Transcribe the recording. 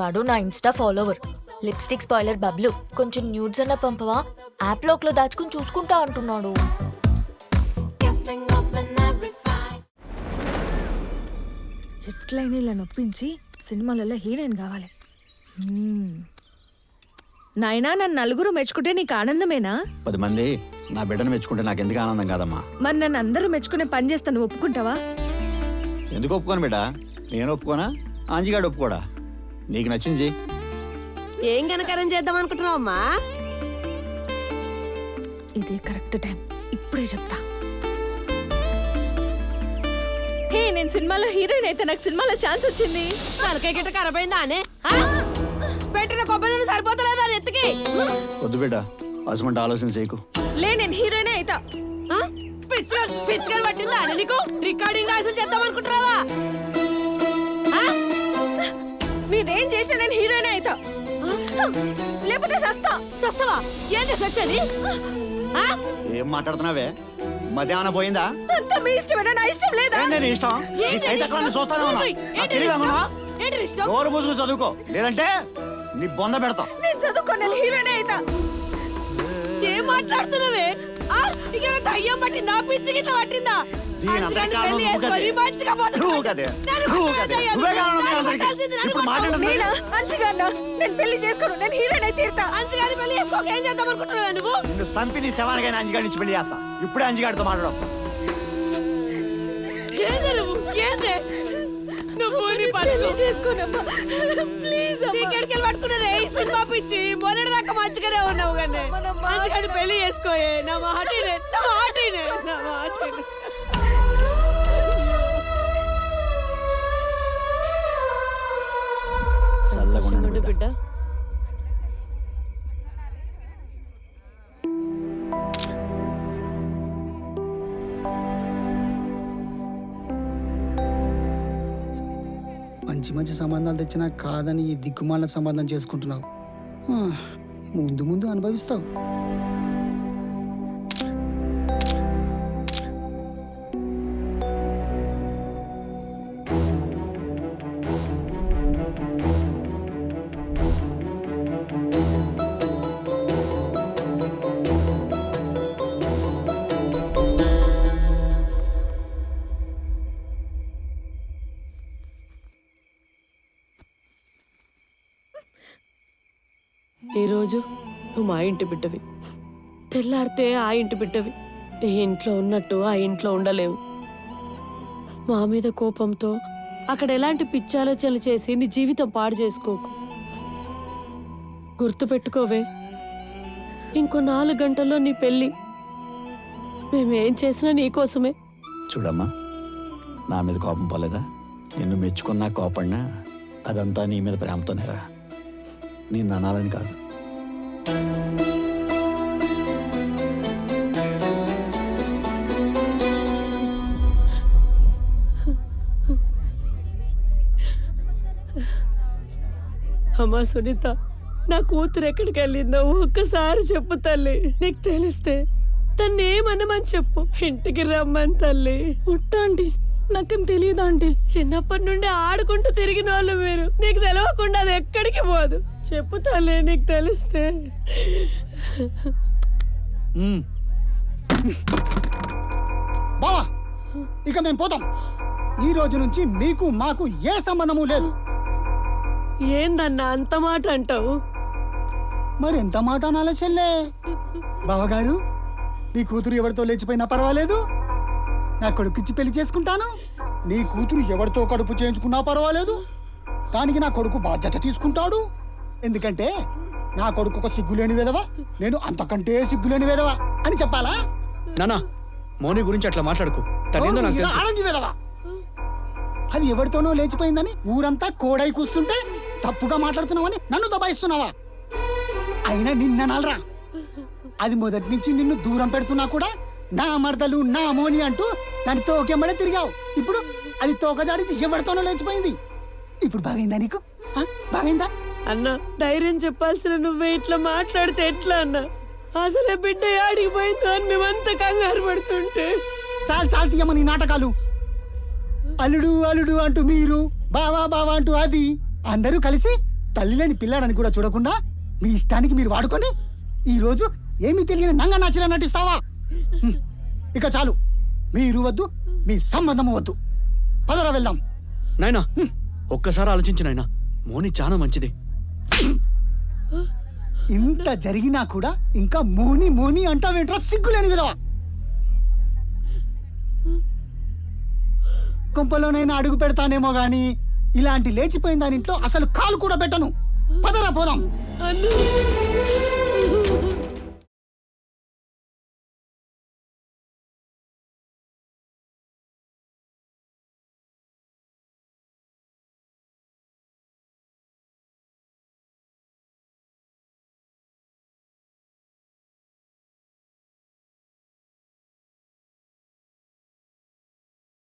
వాడు నా Insta follower. Lipstick spoiler Bablu, కొంచెం న్యూడ్స్ అన్న పంపవా, యాప్ లోక్లో దాచుకుని చూసుకుంటా అంటున్నాడు. ఎట్లయినా ఇలా నొప్పించి సినిమాలలో హీరోయిన్ కావాలి. నాయనా, నన్ను నలుగురు మెచ్చుకుంటే నీకు ఆనందమేనా? 10 మంది నా బిడ్డను మెచ్చుకుంటే నాకు ఎందుకు ఆనందం కాదమ్మా. మరి నన్ను అందరూ మెచ్చుకునే పని చేస్తాను, ఒప్పుకుంటావా? ఎందుకు ఒప్పుకోను బిడ్డ? నేను ఒప్పుకోనా? ఆంజిగాడు ఒప్పుకోడా? నీకు నచ్చింది. ఏం కనకరం చేద్దాం అనుకుంటున్నావు అమ్మా? ఇదే కరెక్ట్ టైం, ఇప్పుడే చెప్తా. హే, నేను సినిమాలో హీరోయిన్ అయితే నాకు సినిమాలో ఛాన్స్ వచ్చింది. తలకాయ గిట్ట ఖరాబైందా అనే పెట్టిన కొబ్బరి సరిపోతలేదు అని ఎత్తుకి. వద్దు బిడ్డ, అసమంటే ఆలోచన చేయకు. లే, నేను హీరోయిన్ అయితా. పిచ్చిగా పట్టిందా అని నీకు? రికార్డింగ్ డాన్సులు చేద్దాం అనుకుంటున్నావా? మీరేం చేసినా నేను హీరోయిన్ అయితా, లేకపోతే సస్తావా? ఏంటి సచ్చది? ఏం మాట్లాడుతున్నావే? మధ్యాహ్నం పోయిందా? అంతా మీ ఇష్టమేనా? నా ఇష్టం లేదా? నీ ఇష్టం. ఏంటి ఇష్టం? నోరు మూసుకు చదువుకో, లేదంటే నీ బొంద పెడతా. నేను చదువుకోను, హీరోయిన్ అయితా. ఏం మాట్లాడుతున్నావే? ఇక దయ్యం పట్టిందా? పిచ్చి గిట్ల పట్టిందా? నేను పెళ్లి చేసుకోను, నేను హీరోయిన్ అయితే తీరుతా. అంచుగాని పెళ్లి చేసుకోక ఏం చేద్దాం అనుకుంటున్నావా నువ్వు? నిన్ను సంపి నీ శవానికైనా అంజిగాడి నుంచి పెళ్లి చేస్తా. ఇప్పుడే అంజిగాడితో మాట్లాడవు. నువ్వు నీ పనులు చేసుకోనమ్మా ప్లీజ్. ఎక్కడికి పట్టుకున్నదే ఈ సినిమా పిచ్చి. మొన్నటి దాకా మంచిగానే ఉన్నావు కానీ మంచిగాని పెళ్లి చేసుకోయే. నా మాటినే, నా మాటినే, నా మాటినే. బిడ్డ మంచి మంచి సంబంధాలు తెచ్చినా కాదని ఈ దిక్కుమాల సంబంధం చేసుకుంటున్నావు. ముందు ముందు అనుభవిస్తావు. ఈరోజు నువ్వు మా ఇంటి బిడ్డవి, తెల్లారితే ఆ ఇంటి బిడ్డవి. ఈ ఇంట్లో ఉన్నట్టు ఆ ఇంట్లో ఉండలేవు. మా మీద కోపంతో అక్కడ ఎలాంటి పిచ్చాలోచనలు చేసి నీ జీవితం పాడు చేసుకోకు. గుర్తుపెట్టుకోవే, ఇంకో 4 గంటల్లో నీ పెళ్ళి. మేమేం చేసినా నీకోసమే. చూడమ్మా, నా మీద కోపం పోలేదా? నిన్ను మెచ్చుకున్నా కోపడినా అదంతా నీ మీద ప్రేమతోనేరా. నేను అనాలని కాదు. అమ్మా సునీత, నా కూతురు ఎక్కడికి వెళ్ళిందో ఒక్కసారి చెప్పు తల్లి. నీకు తెలిస్తే తన్నేమనమని చెప్పు. ఇంటికి రమ్మని తల్లి. ఉంటాండి, నాకేం తెలియదా అండి? చిన్నప్పటి నుండి ఆడుకుంటూ తిరిగిన వాళ్ళు మీరు. నీకు తెలియకుండా అది ఎక్కడికి పోదు. చెప్పు తల్లి, నీకు తెలిస్తే. బావా, ఇక మేము పోతాం. ఈ రోజు నుంచి మీకు మాకు ఏ సంబంధము లేదు. ఏందన్నా అంత మాట అంటావు? మరి ఎంత మాట అనాలో చెల్లే? బావగారు, నీ కూతురు ఎవరితో లేచిపోయినా పర్వాలేదు, నా కొడుకుచ్చి పెళ్లి చేసుకుంటాను. నీ కూతురు ఎవరితో కడుపు చేయించుకున్నా పర్వాలేదు, దానికి నా కొడుకు బాధ్యత తీసుకుంటాడు. ఎందుకంటే నా కొడుకు ఒక సిగ్గులేని వేదవా, నేను అంతకంటే సిగ్గులేని వేదవా అని చెప్పాలా? నానా, మౌని గురించి అట్లా మాట్లాడుకో. ఆడంజి వేదవా, అది ఎవరితోనో లేచిపోయిందని ఊరంతా కోడై కూస్తుంటే తప్పుగా మాట్లాడుతున్నావని నన్ను దబాయిస్తున్నావా? అయినా నిన్ననాలరా, అది మొదటి నుంచి నిన్ను దూరం పెడుతున్నా కూడా నా మరదలు నా మోని అంటూ దాని తోకెమ్మడే తిరిగావు. ఇప్పుడు అది తోక జాడించి ఎవరితోనో లేచిపోయింది. ఇప్పుడు బాగైందా నీకు? బాగైందా? అన్నా, ధైర్యం చెప్పాల్సిన నువ్వే ఇట్లా మాట్లాడితే ఎట్లా అన్నా? అసలే బిడ్డ ఆడికి పోయిందో అని మేమంతా కంగారు పడుతుంటే. చాలు చాలు తీయమ్మ నీ నాటకాలు. అల్లుడు అల్లుడు అంటూ మీరు, బావా బావా అంటూ అది, అందరూ కలిసి తల్లి లేని పిల్లాడని కూడా చూడకుండా మీ ఇష్టానికి మీరు వాడుకొని ఈరోజు ఏమీ తెలియని నంగ నాచిలా నటిస్తావా? హ్మ్. ఇక చాలు, మీరు వద్దు, మీ సంబంధము వద్దు. పదరా వెళ్దాం. నాయనా ఒక్కసారి ఆలోచించు నాయనా, మోని చాలా మంచిది. ఇంత జరిగినా కూడా ఇంకా మోని మోని అంటావేంట్రా, సిగ్గులేని విధవా. కొంపలోనైనా అడుగు పెడతానేమో గాని ఇలాంటి లేచిపోయిన దాని ఇంట్లో అసలు కాలు కూడా పెట్టను. పదరా పోదాం. అన్ను